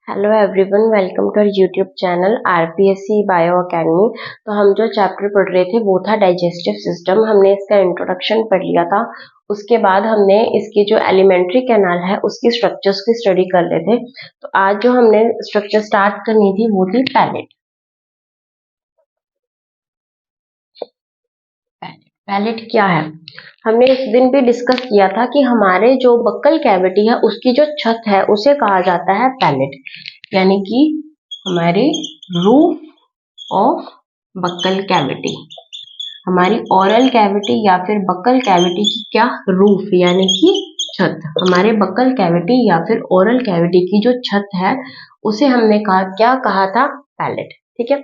Hello everyone, welcome to YouTube channel RPSC bio academy. तो हम जो चैप्टर पढ़ रहे थे वो था डाइजेस्टिव सिस्टम। हमने इसका इंट्रोडक्शन पढ़ लिया था। उसके बाद हमने इसकी जो एलिमेंट्री कैनाल है उसकी स्ट्रक्चर्स की स्टडी कर रहे थे। तो आज जो हमने स्ट्रक्चर स्टार्ट करनी थी वो थी पैलेट। पैलेट क्या है? हमने इस दिन भी डिस्कस किया था कि हमारे जो बक्कल कैविटी है उसकी जो छत है उसे कहा जाता है पैलेट, यानी कि हमारे रूफ ऑफ बक्कल कैविटी। हमारी ओरल कैविटी या फिर बक्कल कैविटी की क्या रूफ यानी कि छत, हमारे बक्कल कैविटी या फिर ओरल कैविटी की जो छत है उसे हमने क्या कहा था? पैलेट। ठीक है।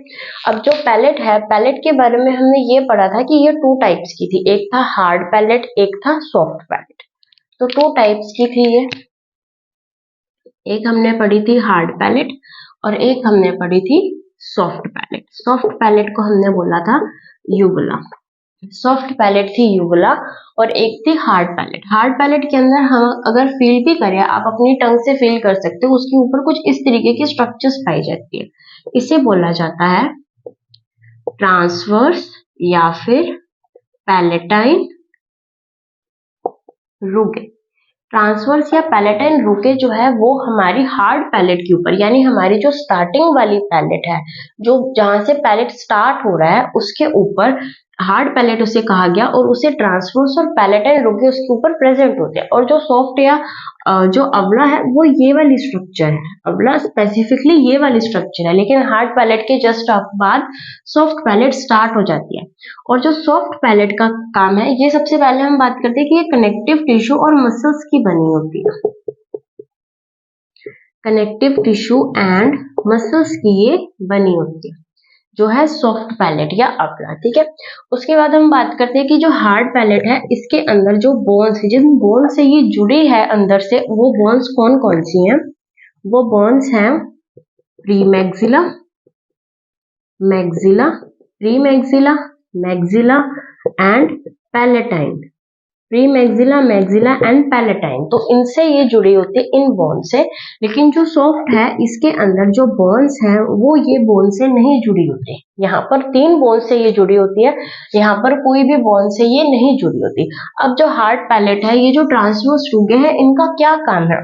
अब जो पैलेट है, पैलेट के बारे में हमने ये पढ़ा था कि ये टू टाइप्स की थी, एक था हार्ड पैलेट, एक था सॉफ्ट पैलेट। तो टू टाइप्स की थी ये, एक हमने पढ़ी थी हार्ड पैलेट और एक हमने पढ़ी थी सॉफ्ट पैलेट। सॉफ्ट पैलेट को हमने बोला था यूवुला। सॉफ्ट पैलेट थी यूवुला और एक थी हार्ड पैलेट। हार्ड पैलेट के अंदर हम अगर फील भी करें, आप अपनी टंग से फील कर सकते हो, उसके ऊपर कुछ इस तरीके की स्ट्रक्चर्स पाई जाती है। इसे बोला जाता है ट्रांसवर्स या फिर पैलेटाइन रूगे। ट्रांसवर्स या पैलेटाइन रूके जो है वो हमारी हार्ड पैलेट के ऊपर, यानी हमारी जो स्टार्टिंग वाली पैलेट है, जो जहां से पैलेट स्टार्ट हो रहा है उसके ऊपर हार्ड पैलेट उसे कहा गया और उसे ट्रांसवर्स और पैलेटाइन रूके उसके ऊपर प्रेजेंट होते हैं। और जो सॉफ्ट या जो अवला है वो ये वाली स्ट्रक्चर है, अवला स्पेसिफिकली ये वाली स्ट्रक्चर है, लेकिन हार्ड पैलेट के जस्ट बाद सॉफ्ट पैलेट स्टार्ट हो जाती है। और जो सॉफ्ट पैलेट का काम है, ये सबसे पहले हम बात करते हैं कि ये कनेक्टिव टिश्यू और मसल्स की बनी होती है। कनेक्टिव टिश्यू एंड मसल्स की ये बनी होती है, जो है सॉफ्ट पैलेट या अपला। ठीक है। उसके बाद हम बात करते हैं कि जो हार्ड पैलेट है इसके अंदर जो बोन्स है, जिन बोन से ये जुड़ी है अंदर से, वो बोन्स कौन कौन सी हैं? वो बोन्स हैं premaxilla, maxilla, premaxilla, maxilla and palatine. Premaxilla, maxilla and palatine, तो इनसे ये जुड़ी होती है, इन बोन से। लेकिन जो सॉफ्ट है इसके अंदर जो बोन्स हैं वो ये बोन से नहीं जुड़ी होती। यहाँ पर 3 बोन से ये जुड़ी होती है, यहाँ पर कोई भी बोन से ये नहीं जुड़ी होती। अब जो हार्ड पैलेट है, ये जो ट्रांसवर्स रूगे हैं, इनका क्या काम है?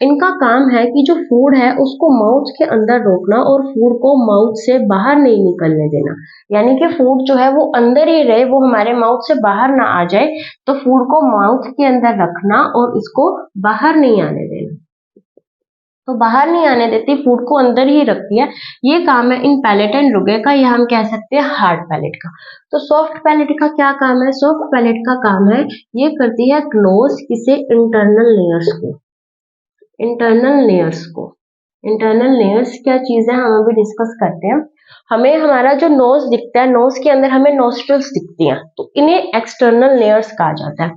इनका काम है कि जो फूड है उसको माउथ के अंदर रोकना और फूड को माउथ से बाहर नहीं निकलने देना, यानी कि फूड जो है वो अंदर ही रहे, वो हमारे माउथ से बाहर ना आ जाए। तो फूड को माउथ के अंदर रखना और इसको बाहर नहीं आने देना। तो बाहर नहीं आने देती, फूड को अंदर ही रखती है। ये काम है इन पैलेट एंड रूगे का, या हम कह सकते हैं हार्ड पैलेट का। तो सॉफ्ट पैलेट का क्या काम है? सॉफ्ट पैलेट का काम है, ये करती है क्लोज किसे? इंटरनल लेयर्स को। इंटरनल लेयर्स को। इंटरनल लेयर्स क्या चीज है हम अभी डिस्कस करते हैं। हमें हमारा जो नोज दिखता है, नोज के अंदर हमें नोस्ट्रल्स दिखती हैं, तो इन्हें एक्सटर्नल लेयर्स कहा जाता है।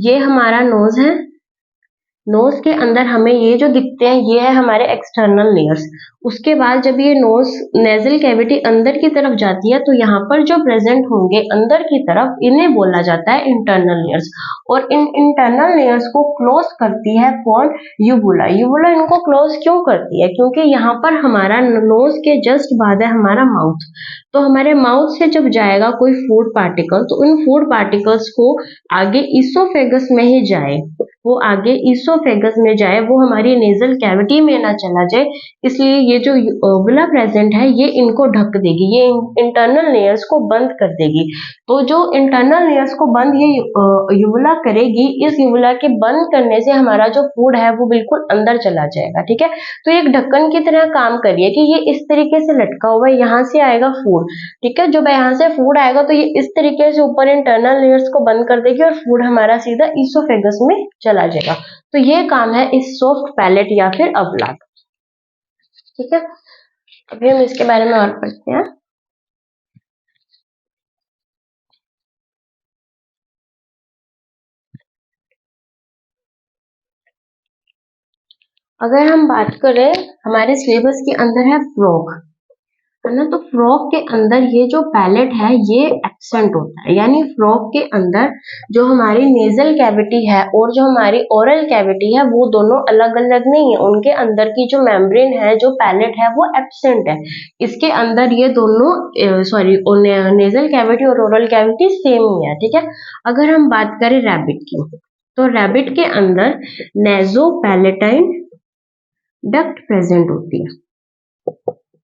ये हमारा नोज है, नोज के अंदर हमें ये जो दिखते हैं ये है हमारे एक्सटर्नल लेयर्स। उसके बाद जब ये नोज नेजल कैविटी अंदर की तरफ जाती है तो यहाँ पर जो प्रेजेंट होंगे अंदर की तरफ, इन्हें बोला जाता है इंटरनल लेयर्स। और इन इंटरनल लेयर्स को क्लोज करती है कौन? यूवुला। यूवुला इनको क्लोज क्यों करती है? क्योंकि यहाँ पर हमारा नोज के जस्ट बाद है हमारा माउथ। तो हमारे माउथ से जब जाएगा कोई फूड पार्टिकल, तो उन फूड पार्टिकल्स को आगे ईसोफेगस में ही जाए, वो आगे ईसोफेगस में जाए, वो हमारी नेजल कैविटी में ना चला जाए। इसलिए ये जो यूवुला प्रेजेंट है ये इनको ढक देगी, ये इंटरनल लेयर्स को बंद कर देगी। तो जो इंटरनल लेयर्स को बंद ये यूवुला करेगी, इस यूवुला के बंद करने से हमारा जो फूड है वो बिल्कुल अंदर चला जाएगा। ठीक है। तो एक ढक्कन की तरह काम करिए कि ये इस तरीके से लटका हुआ है, यहाँ से आएगा फूड। ठीक है। जब यहाँ से फूड आएगा तो ये इस तरीके से ऊपर इंटरनल लेयर्स को बंद कर देगी और फूड हमारा सीधा ईसोफेगस में चला जाएगा। तो ये काम है इस सॉफ्ट पैलेट या फिर अवला का। ठीक है। अभी हम इसके बारे में और पढ़ते हैं। अगर हम बात करें, हमारे सिलेबस के अंदर है फ्रॉग। है ना। तो फ्रॉग के अंदर ये जो पैलेट है ये एब्सेंट होता है, यानी फ्रॉग के अंदर जो हमारी नेजल कैविटी है और जो हमारी ओरल कैविटी है वो दोनों अलग अलग नहीं है, उनके अंदर की जो मेम्ब्रेन है, जो पैलेट है वो एब्सेंट है। इसके अंदर ये दोनों सॉरी नेजल कैविटी और ओरल कैविटी सेम ही है, ठीक है। अगर हम बात करें रैबिट की, तो रैबिट के अंदर नेजो पैलेटाइन डक्ट प्रेजेंट होती है।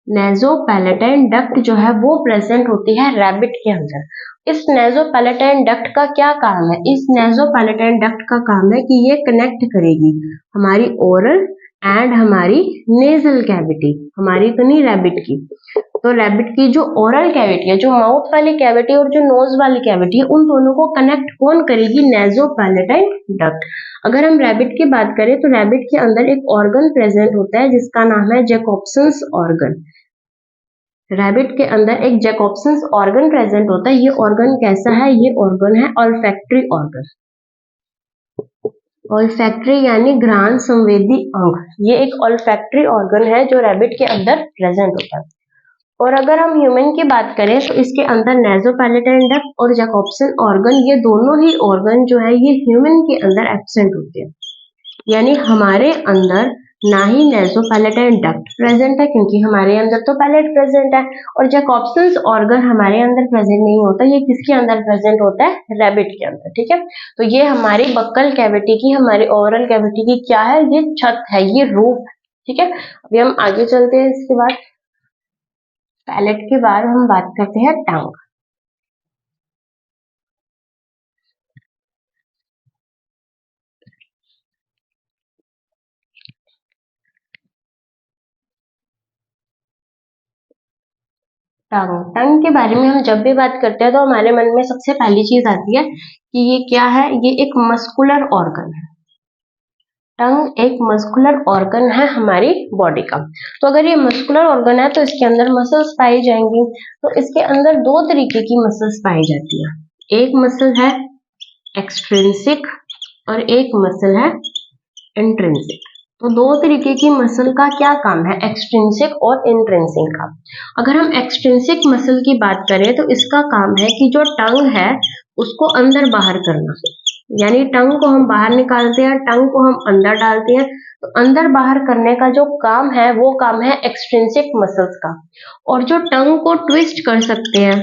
नेजोपैलेटाइन डक्ट जो है वो प्रेजेंट होती है रैबिट के अंदर। इस नेजोपैलेटाइन डक्ट का क्या काम है? इस नेजोपैलेटाइन डक्ट का काम है कि ये कनेक्ट करेगी हमारी ओरल एंड हमारी नेजल कैविटी, हमारी तो नहीं रैबिट की। तो रैबिट की जो ओरल कैविटी है, जो माउथ वाली कैविटी और जो नोज वाली कैविटी है, उन दोनों को कनेक्ट कौन करेगी? नेजोपैलेटाइन डक्ट। अगर हम रैबिट की बात करें तो रैबिट के अंदर एक ऑर्गन प्रेजेंट होता है जिसका नाम है जैकोब्सन्स ऑर्गन। रैबिट के अंदर एक जैकोब्सन्स ऑर्गन प्रेजेंट होता है। ये ऑर्गन कैसा है? ये ऑर्गन है ऑल्फैक्टरी ऑर्गन। ऑल्फैक्टरी यानी घ्राण संवेदी अंग, ये एक ऑल्फैक्टरी ऑर्गन है जो रैबिट के अंदर प्रेजेंट होता है। और अगर हम ह्यूमन की बात करें तो इसके अंदर नेजोपैलेटाइन डक्ट और जैकोब्सन ऑर्गन, ये दोनों ही ऑर्गन जो है ये ह्यूमन के अंदर एब्सेंट होते हैं। यानी हमारे अंदर ना ही नेजोपैलेटाइन डक्ट प्रेजेंट है क्योंकि हमारे अंदर तो पैलेट प्रेजेंट है, और जैकोब्सन्स ऑर्गन हमारे अंदर प्रेजेंट नहीं होता। ये किसके अंदर प्रेजेंट होता है? रैबिट के अंदर, ठीक है। तो ये हमारी बक्कल कैविटी की, हमारी ओरल कैविटी की क्या है? ये छत है, ये रूफ, ठीक है। अभी हम आगे चलते हैं। इसके बाद पैलेट के बाद हम बात करते हैं टंग। टंग, टंग के बारे में हम जब भी बात करते हैं तो हमारे मन में सबसे पहली चीज आती है कि ये क्या है? ये एक मस्कुलर ऑर्गन है। टंग एक मस्कुलर ऑर्गन है हमारी बॉडी का। तो अगर ये मस्कुलर ऑर्गन है तो इसके अंदर मसल्स पाई जाएंगी। तो इसके अंदर दो तरीके की मसल्स पाई जाती है। एक मसल है एक्सट्रिंसिक और एक मसल है इंट्रिंसिक। तो दो तरीके की मसल का क्या काम है? एक्सट्रिंसिक और इंट्रिंसिक का। अगर हम एक्सट्रिंसिक मसल की बात करें तो इसका काम है कि जो टंग है उसको अंदर बाहर करना, यानी टंग को हम बाहर निकालते हैं, टंग को हम अंदर डालते हैं। तो अंदर बाहर करने का जो काम है वो काम है एक्सट्रिंसिक मसल्स का। और जो टंग को ट्विस्ट कर सकते हैं,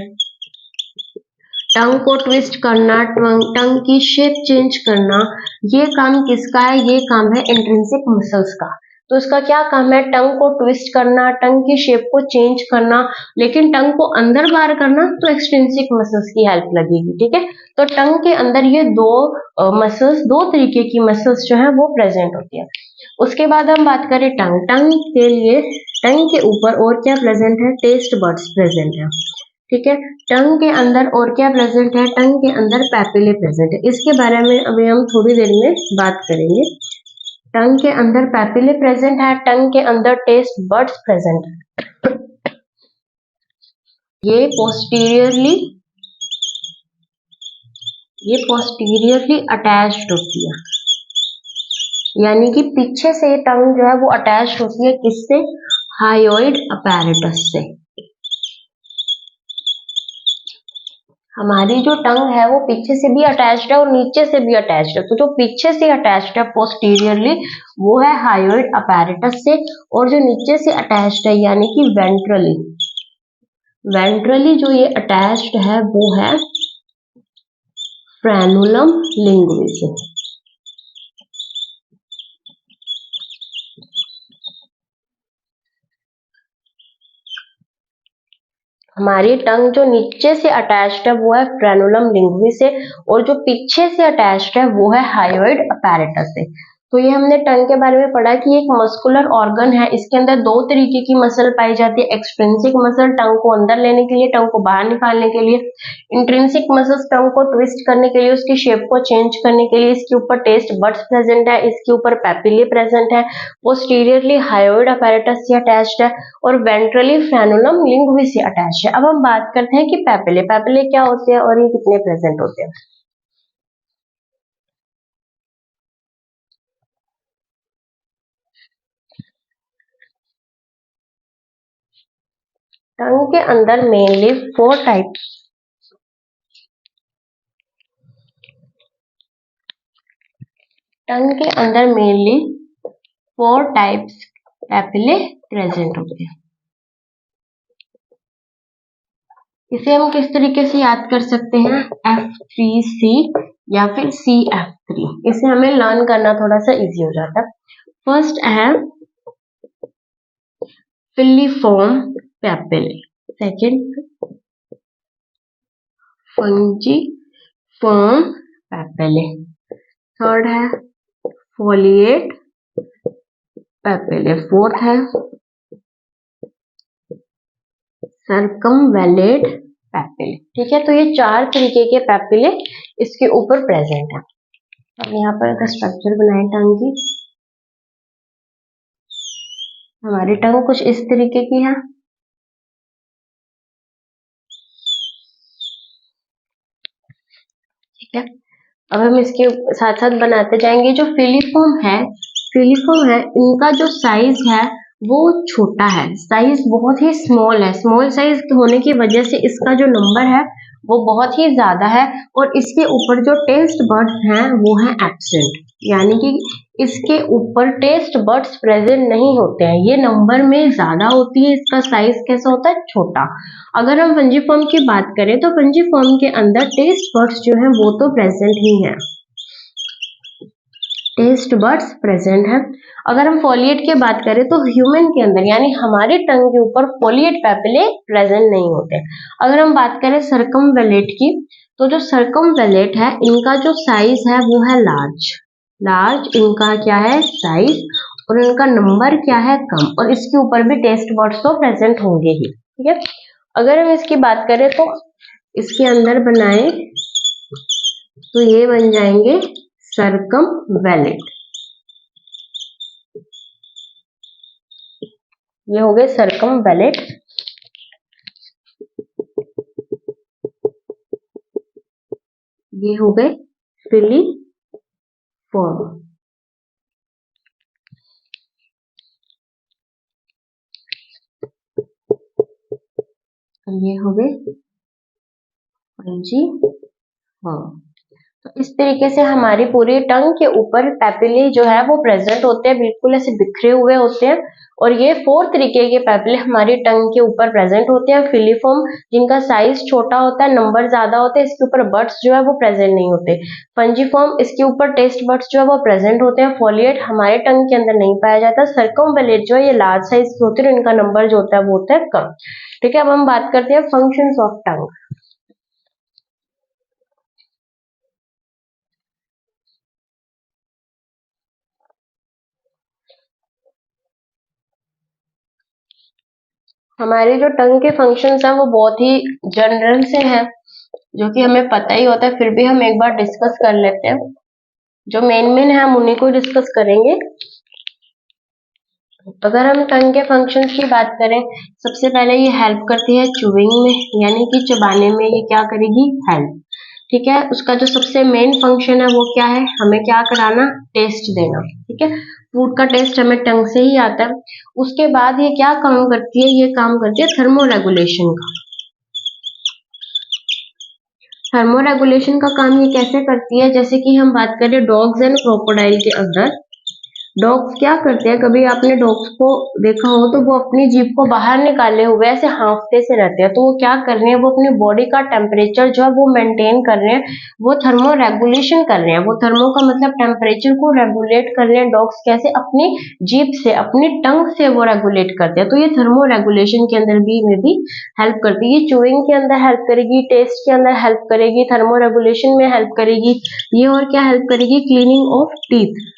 टंग को ट्विस्ट करना, टंग की शेप चेंज करना, ये काम किसका है? ये काम है इंट्रिंसिक मसल्स का। तो इसका क्या काम है? टंग को ट्विस्ट करना, टंग की शेप को चेंज करना। लेकिन टंग को अंदर बाहर करना तो एक्सट्रिंसिक मसल्स की हेल्प लगेगी, ठीक है। तो टंग के अंदर ये दो मसल्स, दो तरीके की मसल्स जो है वो प्रेजेंट होती है। उसके बाद हम बात करें टंग। टंग के लिए, टंग के ऊपर और क्या प्रेजेंट है? टेस्ट बड्स प्रेजेंट है, ठीक है। टंग के अंदर और क्या प्रेजेंट है? टंग के अंदर पैपिले प्रेजेंट है। इसके बारे में अभी हम थोड़ी देर में बात करेंगे। टंग के अंदर पैपिले प्रेजेंट है, टंग के अंदर टेस्ट बड्स प्रेजेंट है। ये पोस्टीरियरली, ये पोस्टीरियरली अटैच्ड होती है, यानी कि पीछे से टंग जो है वो अटैच होती है किससे? हायोइड अपैरेटस से। हमारी जो टंग है वो पीछे से भी अटैच्ड है और नीचे से भी अटैच्ड है। तो जो पीछे से अटैच्ड है पोस्टीरियरली वो है हायोइड अपैरेटस से, और जो नीचे से अटैच्ड है यानी कि वेंट्रली, वेंट्रली जो ये अटैच्ड है वो है फ्रेनुलम लिंगुए से। हमारी टंग जो नीचे से अटैच्ड है वो है फ्रेनुलम लिंगुए से, और जो पीछे से अटैच्ड है वो है हायोइड अपैरेटस से। तो ये हमने टंग के बारे में पढ़ा कि एक मस्कुलर ऑर्गन है, इसके अंदर दो तरीके की मसल पाई जाती है। एक्सट्रिंसिक मसल टंग को अंदर लेने के लिए, टंग को बाहर निकालने के लिए। इंट्रिंसिक मसल्स टंग को ट्विस्ट करने के लिए, उसकी शेप को चेंज करने के लिए। इसके ऊपर टेस्ट बड्स प्रेजेंट है, इसके ऊपर पैपिले प्रेजेंट है, पोस्टीरियरली हायोइड अपैरेटस से अटैच्ड है, और वेंट्रली फ्रेनुलम लिंगुए से अटैच है। अब हम बात करते हैं कि पैपिले, पैपिले क्या होते हैं और ये कितने प्रेजेंट होते हैं। टंग के अंदर मेनली फोर टाइप्स टंग के अंदर mainly four types papillae present होते हैं। इसे हम किस तरीके से याद कर सकते हैं, F3C या फिर CF3। इसे हमें लर्न करना थोड़ा सा इजी हो जाता है। फर्स्ट है filiform papillae, second फंजीफॉर्म papillae, third है फोलिएट पैपिले, फोर्थ है सर्कमवेलेट पैपिले। ठीक है, तो ये चार तरीके के पैपिले इसके ऊपर प्रेजेंट है। अब यहाँ पर अगर स्ट्रक्चर बनाए टंग की, हमारी टंग कुछ इस तरीके की है। ठीक है, अब हम इसके साथ साथ बनाते जाएंगे। जो फिलिफॉर्म है, इनका जो साइज है वो छोटा है, साइज बहुत ही स्मॉल है। स्मॉल साइज होने की वजह से इसका जो नंबर है वो बहुत ही ज्यादा है, और इसके ऊपर जो टेस्ट बड्स हैं वो है एब्सेंट, यानी कि इसके ऊपर टेस्ट बड्स प्रेजेंट नहीं होते हैं। ये नंबर में ज्यादा होती है, इसका साइज कैसा होता है, छोटा। अगर हम फंजीफॉर्म की बात करें तो फंजीफॉर्म के अंदर टेस्ट बड्स जो है वो तो प्रेजेंट ही है, टेस्ट बड्स प्रेजेंट है। अगर हम फोलिएट की बात करें तो ह्यूमन के अंदर यानी हमारे टंग के ऊपर फोलिएट पैपिले प्रेजेंट नहीं होते। अगर हम बात करें सर्कमवेलेट की, तो जो सर्कमवेलेट है इनका जो साइज है वो है लार्ज इनका क्या है साइज, और इनका नंबर क्या है कम, और इसके ऊपर भी टेस्ट बड्स तो प्रेजेंट होंगे ही। ठीक है, अगर हम इसकी बात करें तो इसके अंदर बनाए तो ये बन जाएंगे सर्कमवेलेट, ये हो गए सर्कमवेलेट। ये हो गए फिलिफॉर्म। ये हो गए फंजीफॉर्म। तो इस तरीके से हमारी पूरी टंग के ऊपर पैपिले जो है वो प्रेजेंट होते हैं, बिल्कुल ऐसे बिखरे हुए होते हैं। और ये फोर तरीके के पैपिले हमारी टंग के ऊपर प्रेजेंट होते हैं। फिलिफॉर्म जिनका साइज छोटा होता है, नंबर ज्यादा होते हैं, इसके ऊपर बड्स जो है वो प्रेजेंट नहीं होते। फंजीफॉर्म इसके ऊपर टेस्ट बड्स जो है वो प्रेजेंट होते हैं। फोलिएट हमारे टंग के अंदर नहीं पाया जाता। सर्कमवेलेट जो है ये लार्ज साइज होते हैं, इनका नंबर जो होता है वो होता है कम। ठीक है, अब हम बात करते हैं फंक्शंस ऑफ टंग। हमारे जो टंग के फंक्शंस हैं वो बहुत ही जनरल से हैं, जो कि हमें पता ही होता है, फिर भी हम एक बार डिस्कस कर लेते हैं। जो मेन है हम उन्हीं को डिस्कस करेंगे। अगर हम टंग के फंक्शंस की बात करें, सबसे पहले ये हेल्प करती है चुविंग में, यानी कि चबाने में ये क्या करेगी, हेल्प। ठीक है, उसका जो सबसे मेन फंक्शन है वो क्या है, हमें क्या कराना, टेस्ट देना। ठीक है, फूड का टेस्ट हमें टंग से ही आता है। उसके बाद ये क्या काम करती है, ये काम करती है थर्मोरेगुलेशन का। थर्मोरेगुलेशन का काम ये कैसे करती है, जैसे कि हम बात करें डॉग्स एंड क्रोकोडाइल के अंदर, डॉग्स क्या करते हैं, कभी आपने डॉग्स को देखा हो तो वो अपनी जीभ को बाहर निकाले हुए ऐसे हांफते से रहते हैं। तो वो क्या कर रहे हैं, वो अपनी बॉडी का टेम्परेचर जो है वो मेंटेन कर रहे हैं, वो थर्मो रेगुलेशन कर रहे हैं। वो थर्मो का मतलब टेम्परेचर को रेगुलेट कर रहे हैं। डॉग्स कैसे, अपनी जीभ से, अपनी टंग से वो रेगुलेट करते हैं। तो ये थर्मो रेगुलेशन के अंदर भी में भी हेल्प करती है। ये चूइंग के अंदर हेल्प करेगी, टेस्ट के अंदर हेल्प करेगी, थर्मो रेगुलेशन में हेल्प करेगी। ये और क्या हेल्प करेगी, क्लीनिंग ऑफ टीथ।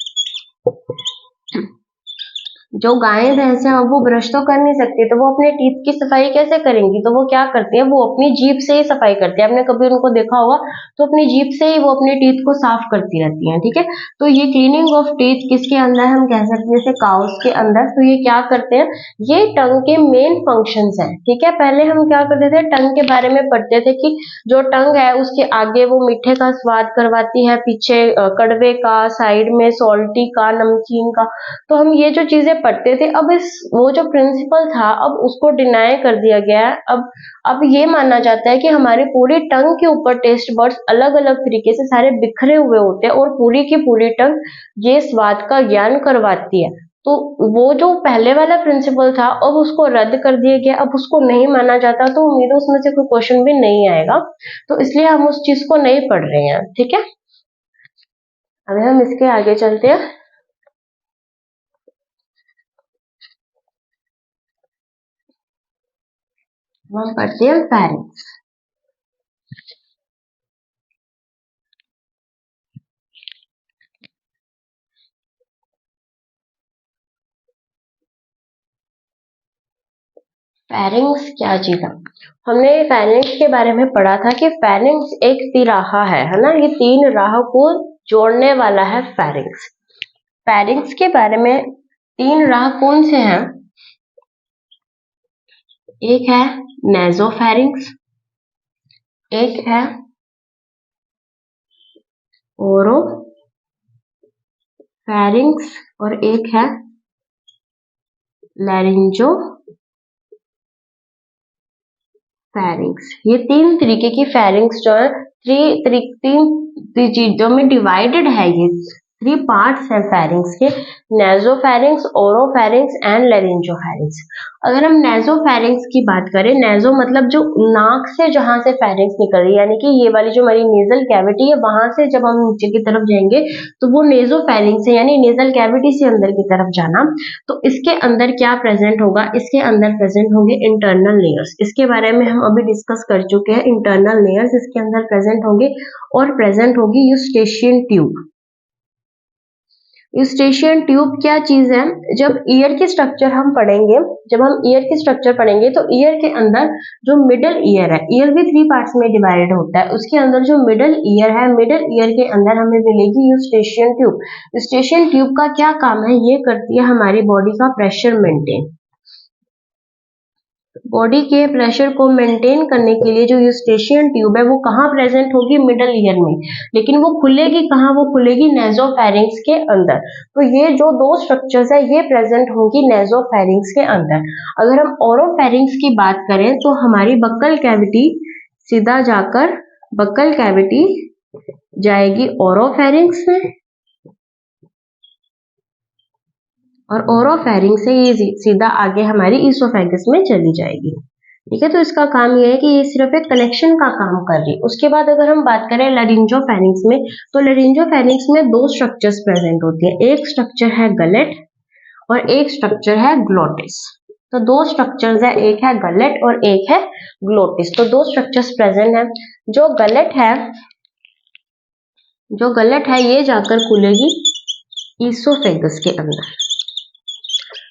जो गायें भैंस हैं वो ब्रश तो कर नहीं सकती, तो वो अपने टीथ की सफाई कैसे करेंगी, तो वो क्या करती है, वो अपनी जीभ से ही सफाई करती है। आपने कभी उनको देखा होगा तो अपनी जीभ से ही वो अपने टीथ को साफ करती रहती हैं। ठीक है, तो ये क्लीनिंग ऑफ टीथ किसके अंदर हम कह सकते हैं, जैसे काउस के अंदर। तो ये क्या करते हैं, ये टंग के मेन फंक्शंस हैं। ठीक है, पहले हम क्या करते थे, टंग के बारे में पढ़ते थे कि जो टंग है उसके आगे वो मीठे का स्वाद करवाती है, पीछे कड़वे का, साइड में सॉल्टी का, नमकीन का। तो हम ये जो चीजें पढ़ते थे, अब इस वो जो प्रिंसिपल था अब उसको डिनाई कर दिया गया है। अब ये माना जाता है कि हमारे पूरी टंग के ऊपर टेस्ट बर्ड्स अलग अलग तरीके से सारे बिखरे हुए होते हैं और पूरी की पूरी टंग ये स्वाद का ज्ञान करवाती है। तो वो जो पहले वाला प्रिंसिपल था अब उसको रद्द कर दिया गया, अब उसको नहीं माना जाता, तो उम्मीद है उसमें से कोई क्वेश्चन भी नहीं आएगा, तो इसलिए हम उस चीज को नहीं पढ़ रहे हैं। ठीक है, अभी हम इसके आगे चलते हैं। हम पढ़ते हैं फेरिंग्स। फेरिंग्स क्या चीज है? हमने फेरिंग्स के बारे में पढ़ा था कि फेरिंग्स एक तिराहा है ना, ये 3 राह को जोड़ने वाला है फेरिंग्स। फेरिंग्स के बारे में 3 राह कौन से हैं? एक है नेजोफेरिंग्स, एक है ओरोफेरिंग्स और एक है लैरिंजोफेरिंग्स। ये 3 तरीके की फेरिंग्स जो है तीन चीजों में डिवाइडेड है। ये 3 पार्ट्स हैं फेरिंग्स के, नेजोफेरिंग्स, ओरोफेरिंग्स एंड लैरिंजोफेरिंग्स। अगर हम नेजोफेरिंग्स की बात करें, नेजो मतलब जो नाक से जहां से फेरिंग्स निकल रही है, यानी कि ये वाली जो हमारी नेजल कैविटी है वहां से जब हम नीचे की तरफ जाएंगे तो वो नेजोफेरिंग्स है, यानी नेजल कैविटी से अंदर की तरफ जाना। तो इसके अंदर क्या प्रेजेंट होगा? इसके अंदर प्रेजेंट होंगे इंटरनल लेयर्स। इसके बारे में हम अभी डिस्कस कर चुके हैं। इंटरनल लेयर्स इसके अंदर प्रेजेंट होंगे और प्रेजेंट होगी यूस्टेशियन ट्यूब। यूस्टेशियन ट्यूब क्या चीज है? जब ईयर की स्ट्रक्चर हम पढ़ेंगे, जब हम ईयर की स्ट्रक्चर पढ़ेंगे तो ईयर के अंदर जो मिडल ईयर है, ईयर भी 3 पार्ट्स में डिवाइड होता है, उसके अंदर जो मिडल ईयर है, मिडल ईयर के अंदर हमें मिलेगी यूस्टेशियन ट्यूब। यूस्टेशियन ट्यूब का क्या काम है? ये करती है हमारी बॉडी का प्रेशर मेंटेन। बॉडी के प्रेशर को मेंटेन करने के लिए जो यूस्टेशियन ट्यूब है वो कहाँ प्रेजेंट होगी? मिडल ईयर में। लेकिन वो खुलेगी कहाँ? वो खुलेगी नेजोफेरिंग्स के अंदर। तो ये जो 2 स्ट्रक्चर्स है ये प्रेजेंट होगी नेजोफेरिंग्स के अंदर। अगर हम ओरोफेरिंग्स की बात करें तो हमारी बक्कल कैविटी सीधा जाकर बक्कल कैविटी जाएगी ओरोफेरिंग्स में और ओरोफेरिंग से ये सीधा आगे हमारी ईसोफेगस में चली जाएगी। ठीक है, तो इसका काम ये है कि ये सिर्फ एक कनेक्शन का काम कर रही है। उसके बाद अगर हम बात करें लैरिंजोफेरिंग्स में, तो लैरिंजोफेरिंग्स में 2 स्ट्रक्चर्स प्रेजेंट होती है। एक स्ट्रक्चर है गलेट और एक स्ट्रक्चर है ग्लोटिस। तो 2 स्ट्रक्चर्स है, एक है गलेट और एक है ग्लोटिस। तो 2 स्ट्रक्चर्स प्रेजेंट है। जो गलेट है ये जाकर खुलेगी ईसोफेगस के अंदर।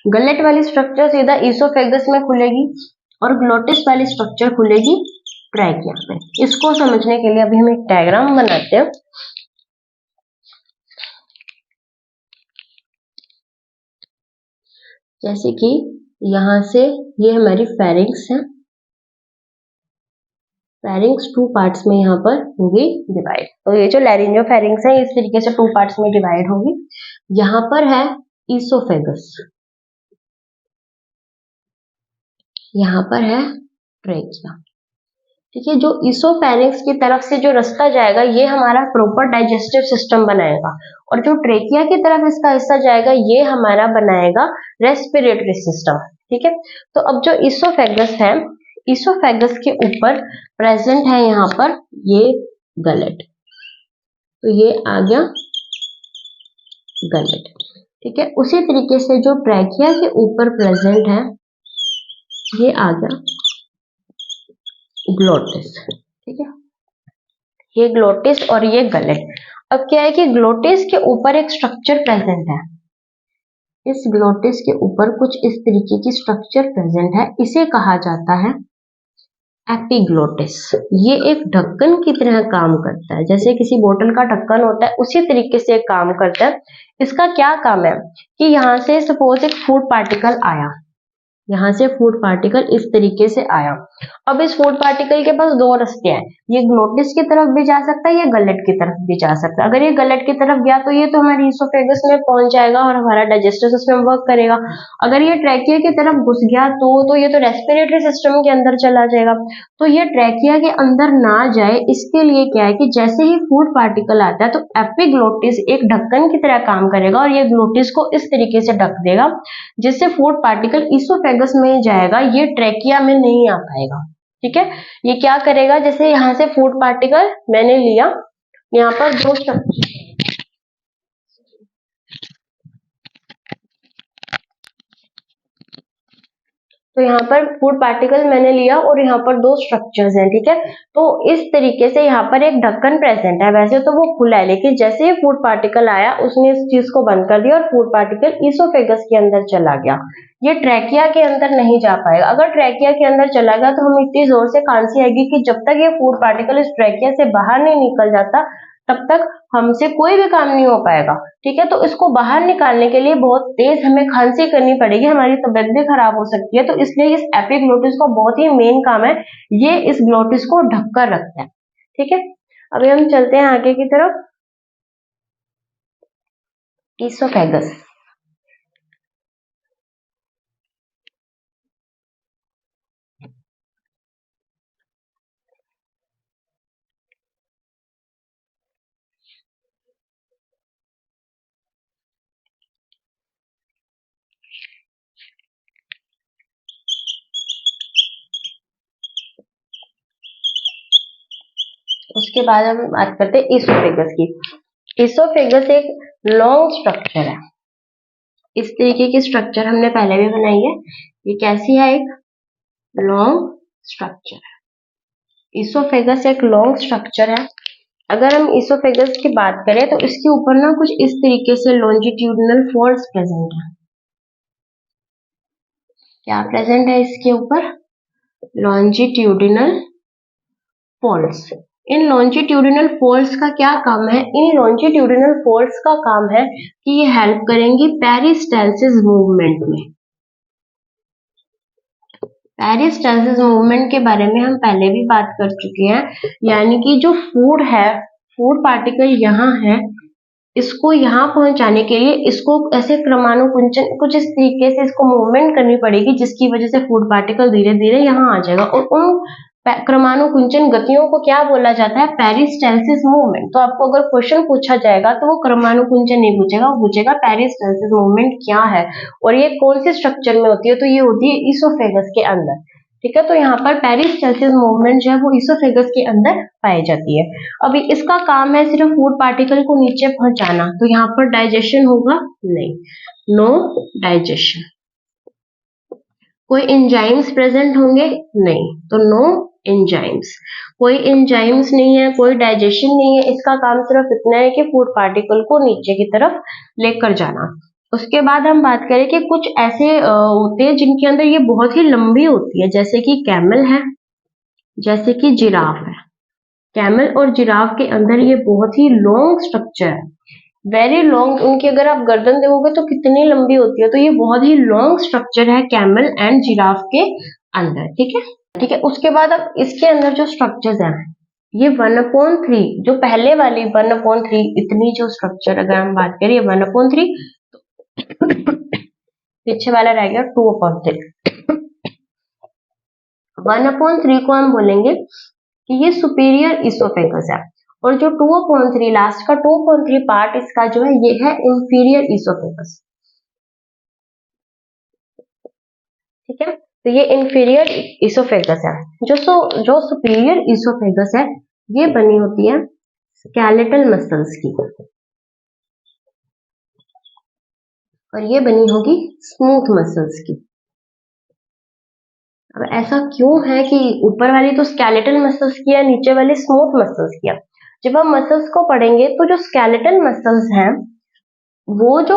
गलेट वाली स्ट्रक्चर सीधा ईसोफेगस में खुलेगी और ग्लोटिस वाली स्ट्रक्चर खुलेगी ट्रैकिया में। इसको समझने के लिए अभी हम एक डायग्राम बनाते हैं। जैसे कि यहां से ये हमारी फेरिंग्स है, फेरिंग्स 2 पार्ट्स में यहाँ पर होगी डिवाइड। तो ये जो लैरिंजोफेरिंग्स है इस तरीके से 2 पार्ट्स में डिवाइड होगी। यहाँ पर है ईसोफेगस, यहाँ पर है ट्रेकिया। ठीक है, जो ईसोफेरिंग्स की तरफ से जो रास्ता जाएगा ये हमारा प्रॉपर डाइजेस्टिव सिस्टम बनाएगा और जो ट्रेकिया की तरफ इसका हिस्सा जाएगा ये हमारा बनाएगा रेस्पिरेटरी सिस्टम। ठीक है, तो अब जो ईसोफेगस है, ईसोफेगस के ऊपर प्रेजेंट है यहाँ पर ये गलेट, तो ये आ गया गलेट। ठीक है, उसी तरीके से जो ट्रैकिया के ऊपर प्रेजेंट है ये आ गया ग्लोटिस। ठीक है, ये ग्लोटिस और ये गलेट। अब क्या है कि ग्लोटिस के ऊपर एक स्ट्रक्चर प्रेजेंट है, इस ग्लोटिस के ऊपर कुछ इस तरीके की स्ट्रक्चर प्रेजेंट है, इसे कहा जाता है एपिग्लोटिस। ये एक ढक्कन की तरह काम करता है, जैसे किसी बोतल का ढक्कन होता है उसी तरीके से काम करता है। इसका क्या काम है कि यहाँ से सपोज एक फूड पार्टिकल आया, यहाँ से फूड पार्टिकल इस तरीके से आया। अब इस फूड पार्टिकल के पास दो रास्ते हैं, ये ग्लोटिस की तरफ भी जा सकता है, ये गलट की तरफ भी जा सकता है। अगर ये गलट की तरफ गया तो ये तो हमारी ईसोफेगस में पहुंच जाएगा और हमारा डाइजेस्टिव सिस्टम वर्क करेगा। अगर ये ट्रैकिया की तरफ घुस गया तो ये तो रेस्पिरेटरी सिस्टम के अंदर चला जाएगा। तो ये ट्रैकिया के अंदर ना जाए, इसके लिए क्या है कि जैसे ही फूड पार्टिकल आता है तो एपिग्लोटिस एक ढक्कन की तरह काम करेगा और ये ग्लोटिस को इस तरीके से ढक देगा जिससे फूड पार्टिकल ईसोफेगस में ही जाएगा, ये ट्रैकिया में नहीं आ पाएगा। ठीक है, ये क्या करेगा, जैसे यहाँ से फूड पार्टिकल मैंने लिया, यहाँ पर दो तो यहाँ पर फूड पार्टिकल मैंने लिया और यहाँ पर दो स्ट्रक्चर्स हैं। ठीक है, तो इस तरीके से यहाँ पर एक ढक्कन प्रेजेंट है, वैसे तो वो खुला है लेकिन जैसे ही फूड पार्टिकल आया उसने इस चीज को बंद कर दिया और फूड पार्टिकल ईसोफेगस के अंदर चला गया। ये ट्रैकिया के अंदर नहीं जा पाएगा। अगर ट्रैकिया के अंदर चला गया तो हमें इतनी जोर से खांसी आएगी कि जब तक ये फूड पार्टिकल इस ट्रैकिया से बाहर नहीं निकल जाता तब तक हमसे कोई भी काम नहीं हो पाएगा। ठीक है, तो इसको बाहर निकालने के लिए बहुत तेज हमें खांसी करनी पड़ेगी, हमारी तबीयत भी खराब हो सकती है। तो इसलिए इस एपिग्लोटिस का बहुत ही मेन काम है, ये इस ग्लोटिस को ढककर रखता है। ठीक है, अभी हम चलते हैं आगे की तरफ। ईसोफेगस, उसके बाद हम बात करते हैं ईसोफेगस की। ईसोफेगस एक लॉन्ग स्ट्रक्चर है, इस तरीके की स्ट्रक्चर हमने पहले भी बनाई है। ये कैसी है, एक लॉन्ग स्ट्रक्चर है। ईसोफेगस एक लॉन्ग स्ट्रक्चर है। अगर हम ईसोफेगस की बात करें तो इसके ऊपर ना कुछ इस तरीके से लॉन्जिट्यूडिनल फोल्ड्स प्रेजेंट है। क्या प्रेजेंट है इसके ऊपर, लॉन्जिट्यूडिनल फोल्ड्स। इन लॉन्जिट्यूडिनल फोल्ड्स का क्या काम है, इन लॉन्जिट्यूडिनल फोल्ड्स का काम है कि ये हेल्प करेंगी पेरिस्टालसिस मूवमेंट में। पेरिस्टालसिस मूवमेंट के बारे में हम पहले भी बात कर चुके हैं, यानी कि जो फूड है, फूड पार्टिकल यहाँ है, इसको यहाँ पहुंचाने के लिए इसको ऐसे क्रमानुकुंचन कुछ इस तरीके से इसको मूवमेंट करनी पड़ेगी जिसकी वजह से फूड पार्टिकल धीरे धीरे यहाँ आ जाएगा। और उन क्रमानुकुंचन गतियों को क्या बोला जाता है, पेरिस्टालसिस मूवमेंट। तो आपको अगर क्वेश्चन पूछा जाएगा तो वो क्रमानुकुंचन नहीं पूछेगा, वो पूछेगा पेरिस्टालसिस मूवमेंट क्या है और ये कौन से स्ट्रक्चर में होती है, तो ये होती है ईसोफेगस के अंदर। ठीक है, तो यहाँ पर पेरिस्टालसिस मूवमेंट जो है वो ईसोफेगस के अंदर पाई जाती है। अभी इसका काम है सिर्फ फूड पार्टिकल को नीचे पहुंचाना, तो यहाँ पर डाइजेशन होगा नहीं, नो डाइजेशन। कोई एंजाइम्स प्रेजेंट होंगे नहीं, तो नो एंजाइम्स। कोई एंजाइम्स नहीं है, कोई डाइजेशन नहीं है, इसका काम सिर्फ इतना है कि फूड पार्टिकल को नीचे की तरफ लेकर जाना। उसके बाद हम बात करें कि कुछ ऐसे होते हैं जिनके अंदर ये बहुत ही लंबी होती है, जैसे कि कैमल है, जैसे कि जिराफ है। कैमल और जिराफ के अंदर ये बहुत ही लॉन्ग स्ट्रक्चर है, वेरी लॉन्ग। उनकी अगर आप गर्दन देखोगे तो कितनी लंबी होती है, तो ये बहुत ही लॉन्ग स्ट्रक्चर है कैमल एंड जिराफ के अंदर। ठीक है, ठीक है। उसके बाद अब इसके अंदर जो स्ट्रक्चर्स हैं, ये 1/3 जो पहले वाली 1/3 इतनी जो स्ट्रक्चर अगर हम बात करें 1/3, पीछे वाला रह गया 2/3। 1/3 को हम बोलेंगे कि ये सुपीरियर ईसोफेगस है और जो 2/3 लास्ट का 2/3 पार्ट इसका जो है ये है इंफीरियर ईसोफेगस। ठीक है, तो ये इंफीरियर ईसोफेगस है। जो सुपीरियर ईसोफेगस है ये बनी होती है स्केलेटल मसल्स की और ये बनी होगी स्मूथ मसल्स की। अब ऐसा क्यों है कि ऊपर वाली तो स्केलेटल मसल्स की है, नीचे वाली स्मूथ मसल्स की है। जब हम मसल्स को पढ़ेंगे तो जो स्केलेटल मसल्स हैं वो जो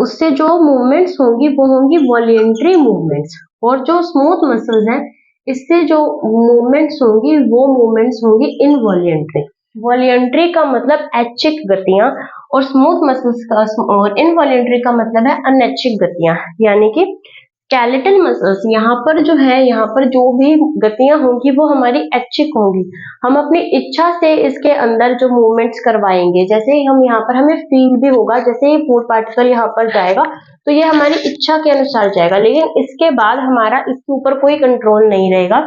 उससे जो मूवमेंट्स होंगी वो होंगी वॉलेंट्री मूवमेंट्स, और जो स्मूथ मसल्स हैं इससे जो मूवमेंट्स होंगी वो मूवमेंट्स होंगी इनवॉलेंट्री। वॉलेंट्री का मतलब ऐच्छिक गतियां और स्मूथ मसल्स का और इनवॉलेंट्री का मतलब है अनैच्छिक गतियां, यानी कि स्केलेटल मसल्स, यहाँ पर जो है, यहाँ पर जो भी गतियां होंगी वो हमारी ऐच्छिक होंगी। हम अपनी इच्छा से इसके अंदर जो मूवमेंट्स करवाएंगे, जैसे ही हम यहाँ पर, हमें फील भी होगा जैसे ही फूड पार्टिकल यहाँ पर जाएगा तो ये हमारी इच्छा के अनुसार जाएगा, लेकिन इसके बाद हमारा इसके ऊपर कोई कंट्रोल नहीं रहेगा।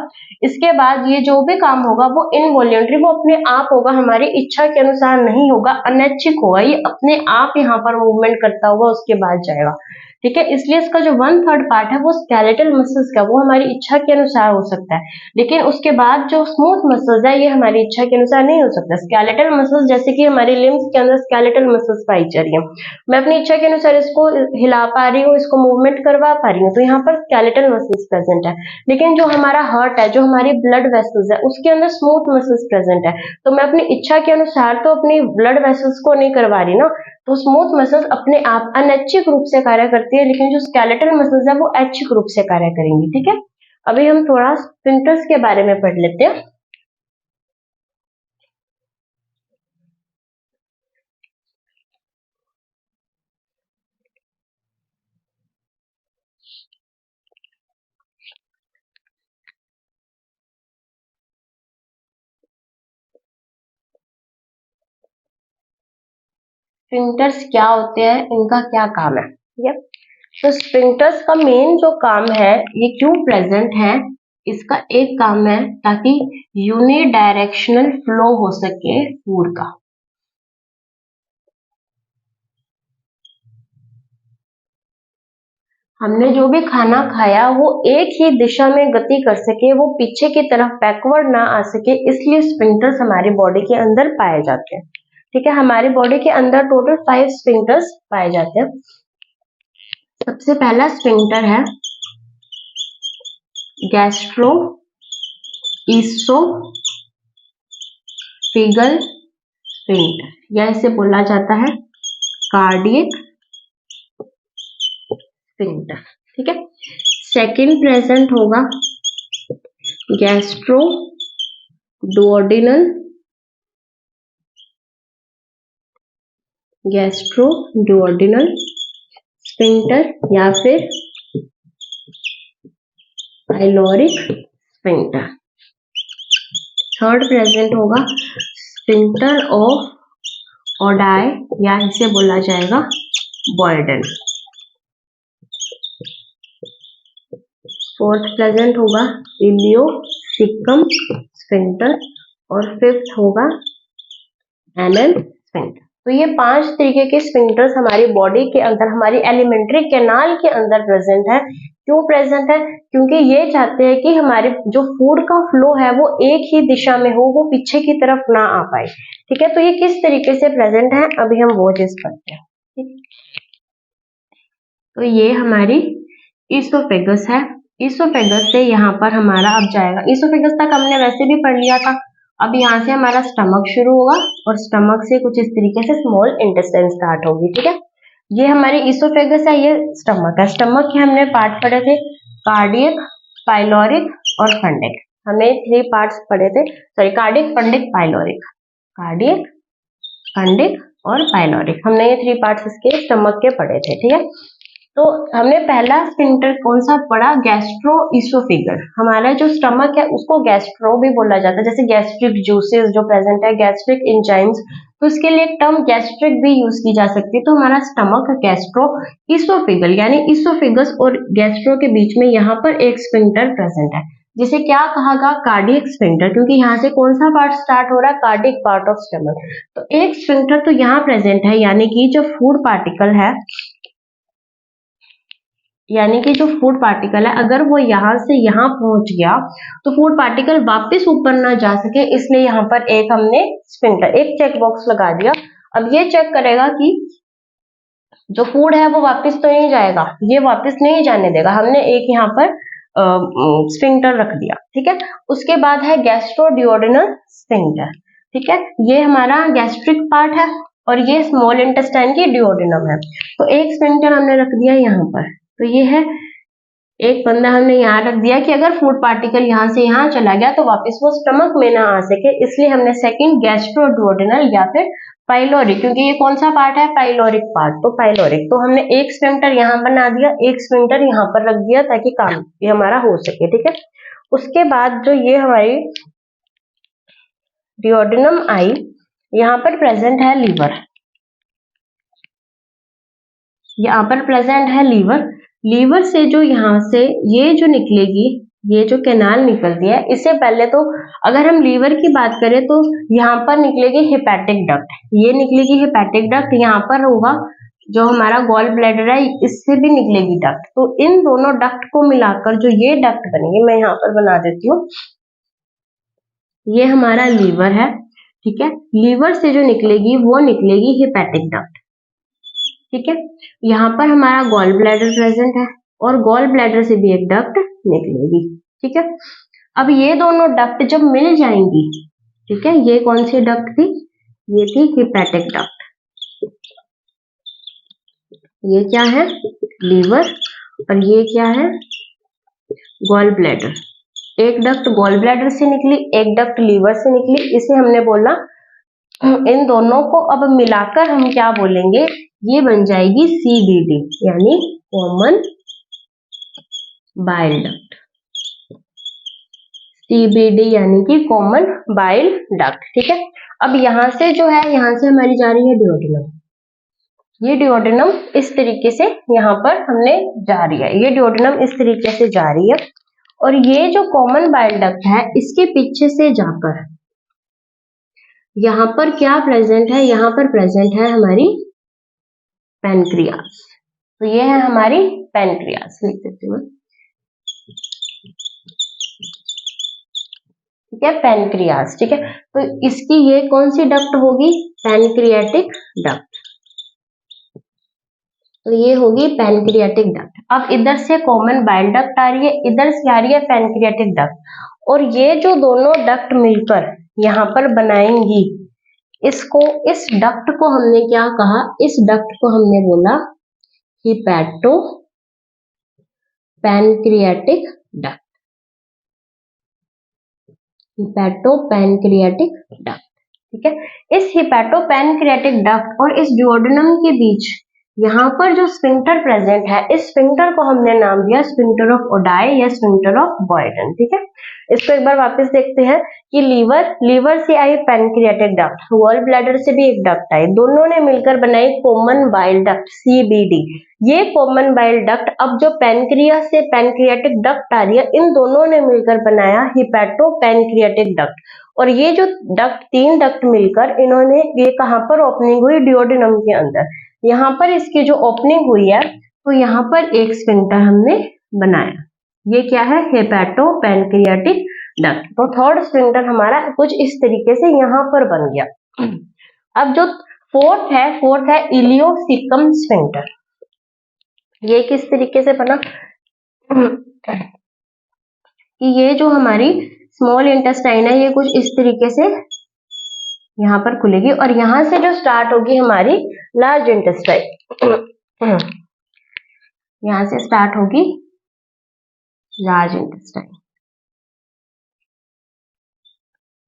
इसके बाद ये जो भी काम होगा वो इनवॉल्यूंटरी, वो अपने आप होगा, हमारी इच्छा के अनुसार नहीं होगा, अनैच्छिक होगा, ये अपने आप यहाँ पर मूवमेंट करता होगा, उसके बाद जाएगा। ठीक है, इसलिए इसका जो 1/3 पार्ट है वो स्केलेटल मसल्स का, वो हमारी इच्छा के अनुसार हो सकता है, लेकिन उसके बाद जो स्मूथ मसल्स है ये हमारी इच्छा के अनुसार नहीं हो सकता। स्केलेटल मसल्स, जैसे कि हमारी लिम्स के अंदर स्केलेटल मसल्स पाई जा रही है, मैं अपनी इच्छा के अनुसार इसको हिला पा रही हूँ, इसको मूवमेंट करवा पा रही हूँ, तो यहाँ पर स्केलेटल मसल्स प्रेजेंट है। लेकिन जो हमारा हार्ट है, जो हमारी ब्लड वेसल्स है, उसके अंदर स्मूथ मसल्स प्रेजेंट है, तो मैं अपनी इच्छा के अनुसार तो अपनी ब्लड वेसल्स को नहीं करवा रही ना, तो स्मूथ मसल्स अपने आप अनैच्छिक रूप से कार्य करती है, लेकिन जो स्केलेटल मसल्स है वो ऐच्छिक रूप से कार्य करेंगी। ठीक है, अभी हम थोड़ा स्फिंक्टर्स के बारे में पढ़ लेते हैं। स्फिंक्टर्स क्या होते हैं, इनका क्या काम है? ठीक है, तो स्फिंक्टर्स का मेन जो काम है, ये क्यों प्रेजेंट है, इसका एक काम है ताकि यूनिडायरेक्शनल फ्लो हो सके फूड का। हमने जो भी खाना खाया वो एक ही दिशा में गति कर सके, वो पीछे की तरफ बैकवर्ड ना आ सके, इसलिए स्फिंक्टर्स हमारी बॉडी के अंदर पाए जाते हैं। ठीक है, हमारी बॉडी के अंदर टोटल 5 स्फिंक्टर्स पाए जाते हैं। सबसे पहला स्फिंक्टर है गैस्ट्रो ईसोफेगल स्फिंक्टर, या इसे बोला जाता है कार्डियक स्फिंक्टर। ठीक है, सेकंड प्रेजेंट होगा गैस्ट्रो डुओडेनल स्फिंक्टर, या फिर पाइलोरिक स्फिंक्टर। थर्ड प्रेजेंट होगा स्फिंक्टर ऑफ ओडाई, या इसे बोला जाएगा बॉयडन। फोर्थ प्रेजेंट होगा इलियोसिकम स्फिंक्टर, और फिफ्थ होगा एनल स्फिंक्टर। तो ये 5 तरीके के स्फिंक्टर्स हमारी बॉडी के अंदर, हमारी एलिमेंट्री कैनाल के अंदर प्रेजेंट है। क्यों प्रेजेंट है? क्योंकि ये चाहते हैं कि हमारे जो फूड का फ्लो है वो एक ही दिशा में हो, वो पीछे की तरफ ना आ पाए। ठीक है, तो ये किस तरीके से प्रेजेंट है, अभी हम वो चीज पढ़ते हैं। तो ये हमारी ईसोफेगस है, ईसोफेगस से यहाँ पर हमारा अब जाएगा, ईसोफेगस तक हमने वैसे भी पढ़ लिया था, अब यहाँ से हमारा स्टमक शुरू होगा, और स्टमक से कुछ इस तरीके से स्मॉल इंटेस्टाइन स्टार्ट होगी। ठीक है, ये हमारी ईसोफेगस है, ये स्टमक है। स्टमक के हमने पार्ट पढ़े थे, कार्डियक, पाइलोरिक और फंडिक। हमने 3 पार्ट्स पढ़े थे, sorry, cardiac, fundic, pyloric, cardiac, fundic और पाइलोरिक, हमने ये 3 पार्ट्स इसके स्टमक के पढ़े थे। ठीक है, तो हमने पहला स्फिंक्टर कौन सा पढ़ा, गैस्ट्रो ईसोफेगल। हमारा जो स्टमक है उसको गैस्ट्रो भी बोला जाता है, जैसे गैस्ट्रिक जूसेस जो प्रेजेंट है, गैस्ट्रिक एंजाइम्स, तो इसके लिए एक टर्म गैस्ट्रिक भी यूज की जा सकती है। तो हमारा स्टमक गैस्ट्रो ईसोफेगल, यानी ईसोफेगस और गैस्ट्रो के बीच में यहाँ पर एक स्फिंक्टर प्रेजेंट है, जिसे क्या कहा गया, कार्डियक स्फिंक्टर, क्योंकि यहाँ से कौन सा पार्ट स्टार्ट हो रहा है, कार्डियक पार्ट ऑफ स्टमक। तो एक स्फिंक्टर तो यहाँ प्रेजेंट है, यानी कि जो फूड पार्टिकल है, अगर वो यहाँ से यहाँ पहुंच गया तो फूड पार्टिकल वापस ऊपर ना जा सके, इसलिए यहाँ पर एक हमने स्फिंक्टर, एक चेक बॉक्स लगा दिया। अब ये चेक करेगा कि जो फूड है वो वापस तो नहीं जाएगा, ये वापस नहीं जाने देगा, हमने एक यहाँ पर स्फिंक्टर रख दिया। ठीक है, उसके बाद है गैस्ट्रोड्यूओडेनल स्फिंक्टर। ठीक है, ये हमारा गैस्ट्रिक पार्ट है और ये स्मॉल इंटेस्टाइन की ड्यूओडेनम है। तो एक स्फिंक्टर हमने रख दिया यहाँ पर, तो ये है एक बंदा हमने यहाँ रख दिया कि अगर फूड पार्टिकल यहाँ से यहाँ चला गया तो वापस वो स्टमक में ना आ सके, इसलिए हमने सेकंड गैस्ट्रोडुओडेनल या फिर पाइलोरिक, क्योंकि ये कौन सा पार्ट है, पाइलोरिक पार्ट, तो पाइलोरिक। तो हमने एक स्फिंक्टर यहाँ बना दिया, एक स्फिंक्टर यहाँ पर रख दिया ताकि काम ये हमारा हो सके, ठीक है। उसके बाद जो ये हमारी डिओडेनम आई, यहाँ पर प्रेजेंट है लीवर, यहाँ पर प्रेजेंट है लीवर। लीवर से जो यहाँ से ये जो निकलेगी, ये जो कैनाल निकलती है, इससे पहले तो अगर हम लीवर की बात करें तो यहाँ पर निकलेगी हेपेटिक डक्ट, ये निकलेगी हेपेटिक डक्ट, यहाँ पर होगा जो हमारा गॉल ब्लैडर है, इससे भी निकलेगी डक्ट। तो इन दोनों डक्ट को मिलाकर जो ये डक्ट बनेगी, मैं यहाँ पर बना देती हूँ, ये हमारा लीवर है, ठीक है। लीवर से जो निकलेगी वो निकलेगी हेपेटिक डक्ट, ठीक है। यहाँ पर हमारा गॉल ब्लैडर प्रेजेंट है और गॉल ब्लैडर से भी एक डक्ट निकलेगी, ठीक है। अब ये दोनों डक्ट जब मिल जाएंगी, ठीक है, ये कौन सी डक्ट थी, ये थी हेपेटिक डक्ट, ये क्या है, लीवर, और ये क्या है, गॉल ब्लैडर। एक डक्ट गॉल ब्लैडर से निकली, एक डक्ट लीवर से निकली, इसे हमने बोला, इन दोनों को अब मिलाकर हम क्या बोलेंगे, ये बन जाएगी CBD, यानी कॉमन बाइल डक्ट, CBD यानी कि कॉमन बाइल डक्ट, ठीक है। अब यहाँ से जो है, यहाँ से हमारी जा रही है डिओडेनम, ये डिओडेनम इस तरीके से यहाँ पर हमने जा रही है, ये डिओडेनम इस तरीके से जा रही है, और ये जो कॉमन बाइल डक्ट है, इसके पीछे से जाकर यहाँ पर क्या प्रेजेंट है, यहाँ पर प्रेजेंट है हमारी पैनक्रियास, तो ये है हमारी पैनक्रियास, लिख देती हूँ, ठीक है, पैनक्रियास, ठीक है। तो इसकी ये कौन सी डक्ट होगी, पैनक्रियाटिक डक्ट, तो ये होगी पैनक्रियाटिक डक्ट। अब इधर से कॉमन बाइल डक्ट आ रही है, इधर से आ रही है पैनक्रियाटिक डक्ट, और ये जो दोनों डक्ट मिलकर यहाँ पर बनाएंगी इसको, इस डक्ट को हमने क्या कहा, इस डक्ट को हमने बोला hepato pancreatic duct, hepato pancreatic duct, ठीक है। इस हिपैटो पैनक्रियाटिक डक्ट और इस डिओडेनम के बीच यहाँ पर जो स्फिंक्टर प्रेजेंट है, इस स्फिंक्टर को हमने नाम दिया स्फिंक्टर ऑफ ओडाई या स्फिंक्टर ऑफ बॉयडन, ठीक है। इसको एक बार वापस देखते हैं कि लीवर से आई पैनक्रियाटिक डक्ट, गॉल ब्लैडर से भी एक डक्ट आई, दोनों ने मिलकर बनाई कॉमन बाइल डक्ट CBD। ये कॉमन बाइल डक्ट अब जो पैनक्रियास से पैनक्रियाटिक डक्ट आ रही है, इन दोनों ने मिलकर बनाया हिपैटो पैनक्रियाटिक डक्ट, और ये जो डक्ट, तीन डक्ट मिलकर इन्होंने, ये कहाँ पर ओपनिंग हुई, डिओडेनम के अंदर, यहाँ पर इसकी जो ओपनिंग हुई है, तो यहाँ पर एक स्फिंक्टर हमने बनाया, ये क्या है, हेपेटो पैनक्रियाटिक डक्ट। तो थर्ड स्फिंक्टर हमारा कुछ इस तरीके से यहाँ पर बन गया। अब जो फोर्थ है इलियोसिकम स्फिंक्टर, ये किस तरीके से बना कि ये जो हमारी स्मॉल इंटेस्टाइन है, ये कुछ इस तरीके से यहाँ पर खुलेगी, और यहाँ से जो स्टार्ट होगी हमारी लार्ज इंटेस्टाइन, यहाँ से स्टार्ट होगी लार्ज इंटेस्टाइन,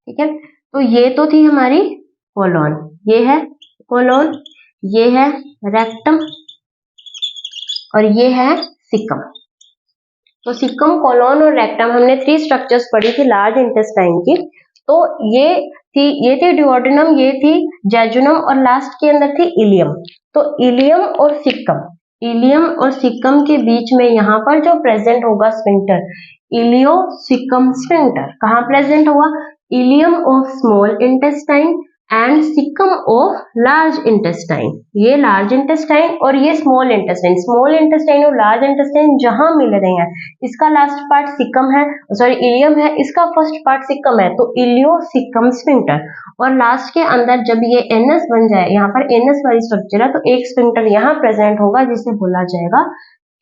ठीक है। तो ये तो थी हमारी कोलोन, ये है कोलोन, ये है रेक्टम, और ये है सिकम। तो सिकम, कोलोन और रेक्टम, हमने 3 स्ट्रक्चर्स पढ़ी थी लार्ज इंटेस्टाइन की। तो ये थी डिओडेनम, ये थी जेजुनम, और लास्ट के अंदर थी इलियम। तो इलियम और सिकम के बीच में यहाँ पर जो प्रेजेंट होगा स्फिंक्टर, इलियोसिकम स्फिंक्टर, कहाँ प्रेजेंट होगा, ileum of small intestine and caecum of large intestine. ये लार्ज इंटेस्टाइन और ये स्मॉल इंटेस्टाइन और लार्ज इंटेस्टाइन जहां मिल रहे हैं, इसका लास्ट पार्ट सिकम है, सॉरी इलियम है, इसका फर्स्ट पार्ट सिकम है, तो इलियोसिकम स्फिंक्टर। और लास्ट के अंदर जब ये एनस बन जाए, यहाँ पर एनस वाली स्ट्रक्चर है, तो एक स्फिंक्टर यहाँ प्रेजेंट होगा जिसे बोला जाएगा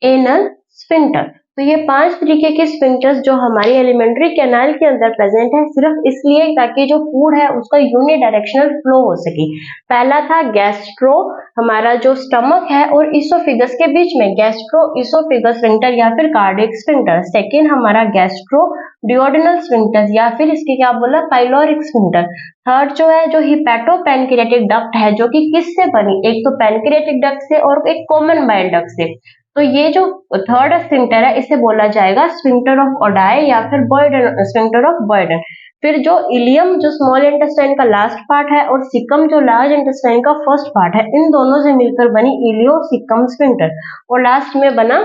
एनल स्फिंक्टर। तो ये 5 तरीके के स्फिंक्टर्स जो हमारी एलिमेंट्री कैनाल के अंदर प्रेजेंट है सिर्फ इसलिए ताकि जो फूड है उसका यूनिडायरेक्शनल फ्लो हो सके। पहला था गैस्ट्रो, हमारा जो स्टमक है और इसोफिगस के बीच में गैस्ट्रो इसोफिगस स्फिंक्टर या फिर कार्डियक स्फिंक्टर। सेकेंड हमारा गैस्ट्रो डिओडिनल स्फिंक्टर या फिर इसके क्या बोला पाइलोरिक स्फिंक्टर। थर्ड जो है जो हिपैटो पैनक्रियाटिक डक्ट है जो कि किससे बनी, एक तो पैनक्रियाटिक डक्ट से और एक कॉमन बाइल डक्ट से। तो ये जो थर्ड स्फिंक्टर है इसे बोला जाएगा स्फिंक्टर ऑफ ओडाई या फिर बॉयडन, स्फिंक्टर ऑफ बॉयडन। फिर जो इलियम जो स्मॉल इंटेस्टाइन का लास्ट पार्ट है और सिकम जो लार्ज इंटेस्टाइन का फर्स्ट पार्ट है, इन दोनों से मिलकर बनी इलियो सिकम स्फिंक्टर और लास्ट में बना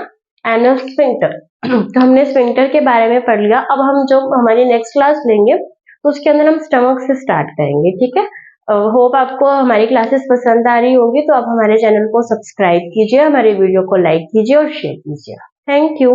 एनल स्फिंक्टर। तो हमने स्फिंक्टर के बारे में पढ़ लिया। अब हम जो हमारी नेक्स्ट क्लास लेंगे तो उसके अंदर हम स्टमक से स्टार्ट करेंगे, ठीक है। होप आपको हमारी क्लासेस पसंद आ रही होंगी, तो आप हमारे चैनल को सब्सक्राइब कीजिए, हमारे वीडियो को लाइक कीजिए और शेयर कीजिए। Thank you.